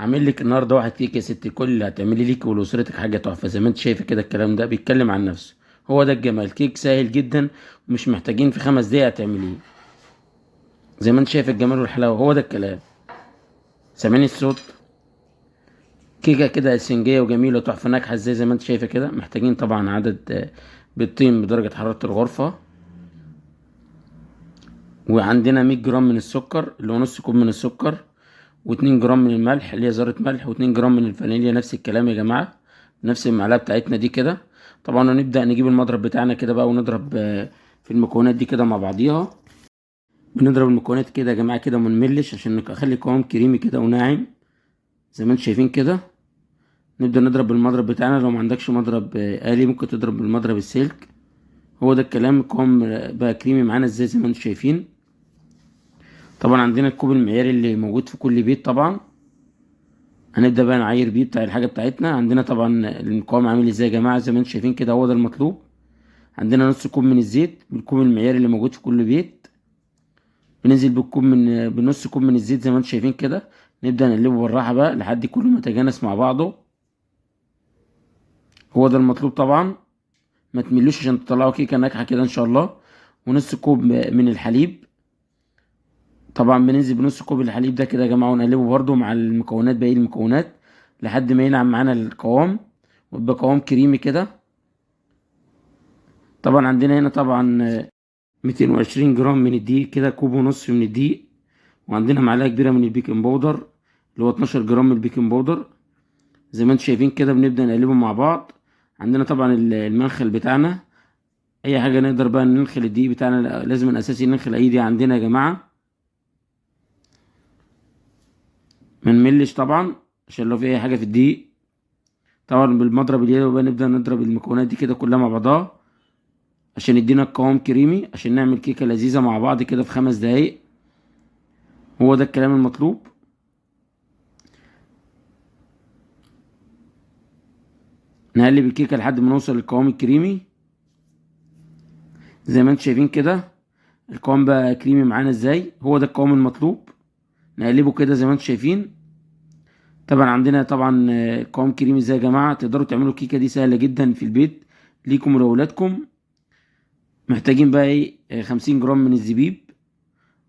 عامل لك النهارده واحد كيك يا ست الكل، اللي هتعملي ليك ولاسرتك حاجه تحفه. زي ما انت شايفه كده الكلام ده بيتكلم عن نفسه. هو ده الجمال، كيك سهل جدا ومش محتاجين في 5 دقايق تعمليه. زي ما انت شايف الجمال والحلاوه، هو ده الكلام. سامعني الصوت؟ كيكه كده اسفنجيه وجميله وتحفه ناجحه ازاي. زي ما انت شايفه كده محتاجين طبعا عدد بيضتين بدرجه حراره الغرفه، وعندنا 100 جرام من السكر اللي هو نص كوب من السكر، و2 جرام من الملح اللي هي ذرة ملح، و2 جرام من الفانيليا نفس الكلام يا جماعة، نفس المعلقة بتاعتنا دي كده. طبعا هنبدأ نجيب المضرب بتاعنا كده بقى ونضرب في المكونات دي كده مع بعضيها. بنضرب المكونات كده يا جماعة كده ومنملش عشان نخلي القوام كريمي كده وناعم زي ما انتم شايفين كده. نبدأ نضرب بالمضرب بتاعنا، لو ما عندكش مضرب آلي ممكن تضرب بالمضرب السلك. هو ده الكلام. القوام بقى كريمي معانا ازاي زي ما انتم شايفين. طبعا عندنا الكوب المعياري اللي موجود في كل بيت طبعا، هنبدأ بقى نعاير بيه بتاع الحاجة بتاعتنا. عندنا طبعا المقاوم عامل ازاي يا جماعة زي ما انتم شايفين كده، هو ده المطلوب. عندنا نص كوب من الزيت بالكوب المعياري اللي موجود في كل بيت. بننزل بنص كوب من الزيت زي ما انتم شايفين كده. نبدأ نقلبه بالراحة بقى لحد كله ما يتجانس مع بعضه. هو ده المطلوب طبعا. ما تملوش عشان تطلعوا كيكة ناجحة كده ان شاء الله. ونص كوب من الحليب. طبعا بننزل بنص كوب الحليب ده كده يا جماعة ونقلبه برده مع المكونات، باقي المكونات، لحد ما ينعم معانا القوام ويبقى قوام كريمي كده. طبعا عندنا هنا طبعا 220 جرام من الدقيق كده، كوب ونص من الدقيق. وعندنا معلقة كبيرة من البيكنج باودر اللي هو 12 جرام من البيكنج باودر. زي ما انتم شايفين كده بنبدأ نقلبهم مع بعض. عندنا طبعا المنخل بتاعنا، اي حاجة نقدر بقى ننخل الدقيق بتاعنا، لازم الاساسي ننخل اي دقيق عندنا يا جماعة. ما نملش طبعا عشان لو في اي حاجة في الدقيق. طبعا بالمضرب اليدوي بقى نبدأ نضرب المكونات دي كده كلها مع بعضها عشان يدينا القوام كريمي، عشان نعمل كيكة لذيذة مع بعض كده في 5 دقايق. هو ده الكلام المطلوب. نقلب الكيكة لحد ما نوصل للقوام الكريمي زي ما انتم شايفين كده. القوام بقى كريمي معانا ازاي، هو ده القوام المطلوب. نقلبه كده زي ما انتم شايفين. طبعا عندنا طبعا قوام كريمي ازاي يا جماعة. تقدروا تعملوا الكيكة دي سهلة جدا في البيت ليكم ولأولادكم. محتاجين بقى ايه 50 جرام من الزبيب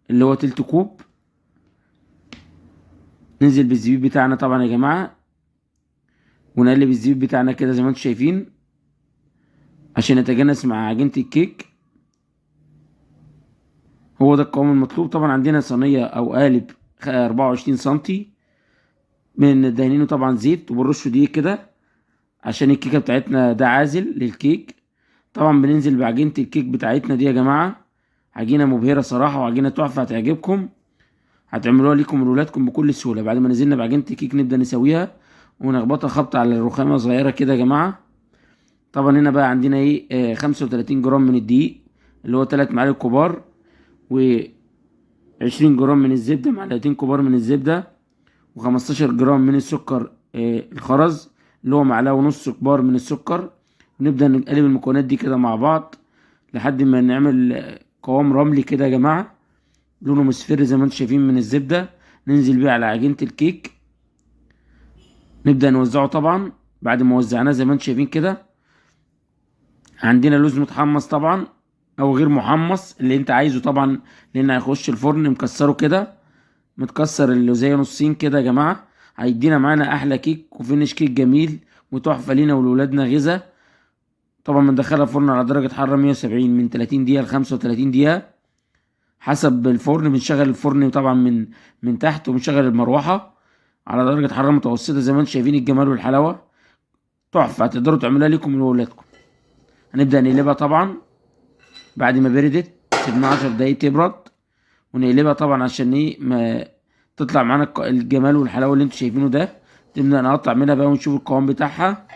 اللي هو تلت كوب. ننزل بالزبيب بتاعنا طبعا يا جماعة ونقلب الزبيب بتاعنا كده زي ما انتم شايفين عشان يتجانس مع عجينة الكيك. هو ده القوام المطلوب. طبعا عندنا صينية او قالب 24 سنتي، بندهنينه طبعا زيت وبنرشه دقيق كده عشان الكيكة بتاعتنا ده عازل للكيك. طبعا بننزل بعجينة الكيك بتاعتنا دي يا جماعة، عجينة مبهرة صراحة وعجينة تحفة هتعجبكم، هتعملوها ليكم ولولادكم بكل سهولة. بعد ما نزلنا بعجينة الكيك نبدأ نسويها ونخبطها خبطة على الرخامة صغيرة كده يا جماعة. طبعا هنا بقى عندنا ايه 35 جرام من الدقيق اللي هو 3 معالق كبار، و20 جرام من الزبدة، معلقتين كبار من الزبدة، و15 جرام من السكر الخرز اللي هو معلقة ونص كبار من السكر. ونبدأ نقلب المكونات دي كده مع بعض لحد ما نعمل قوام رملي كده يا جماعة، لونه مصفر زي ما انتم شايفين من الزبدة. ننزل بيه على عجينة الكيك، نبدأ نوزعه. طبعا بعد ما وزعناه زي ما انتم شايفين كده، عندنا لوز متحمص طبعا او غير محمص اللي انت عايزه طبعا، لان هيخش الفرن مكسره كده، متكسر اللي زي نصين كده يا جماعة. هيدينا معانا احلى كيك وفينش كيك جميل وتحفة لينا ولولادنا غذا. طبعا بندخلها الفرن على درجة حرارة 170 من 30 دقيقة ل 35 دقيقة حسب الفرن. بنشغل الفرن طبعا من تحت، وبنشغل المروحة على درجة حرارة متوسطة زي ما انتم شايفين. الجمال والحلاوة تحفة، هتقدروا تعملوها ليكم ولولادكم. هنبدأ نقلبها طبعا بعد ما بردت، سيبناها 10 دقايق تبرد ونقلبها طبعا عشان ايه ما تطلع معانا الجمال والحلاوة اللي انتم شايفينه ده. نبدأ نقطع منها بقى ونشوف القوام بتاعها.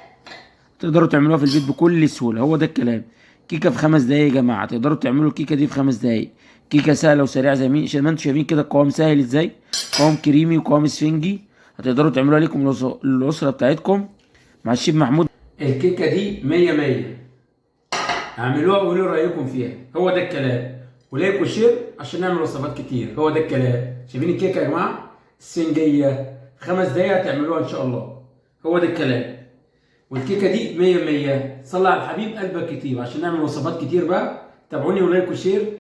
تقدروا تعملوها في البيت بكل سهولة، هو ده الكلام. كيكة في 5 دقايق يا جماعة، تقدروا تعملوا الكيكة دي في 5 دقايق. كيكة سهلة وسريعة زي ما انتم شايفين كده. القوام سهل ازاي، قوام كريمي وقوام اسفنجي. هتقدروا تعملوها لكم الأسرة بتاعتكم مع الشيف محمود. الكيكة دي 100 100. اعملوها وقولوا رأيكم فيها، هو ده الكلام. ولايك وشير عشان نعمل وصفات كتير، هو ده الكلام. شايفين الكيكة يا جماعة، اسفنجية في 5 دقايق هتعملوها ان شاء الله. هو ده الكلام. والكيكه دي 100 100. صلي على الحبيب قلبك كتير عشان نعمل وصفات كتير بقى. تابعوني ولايك وشير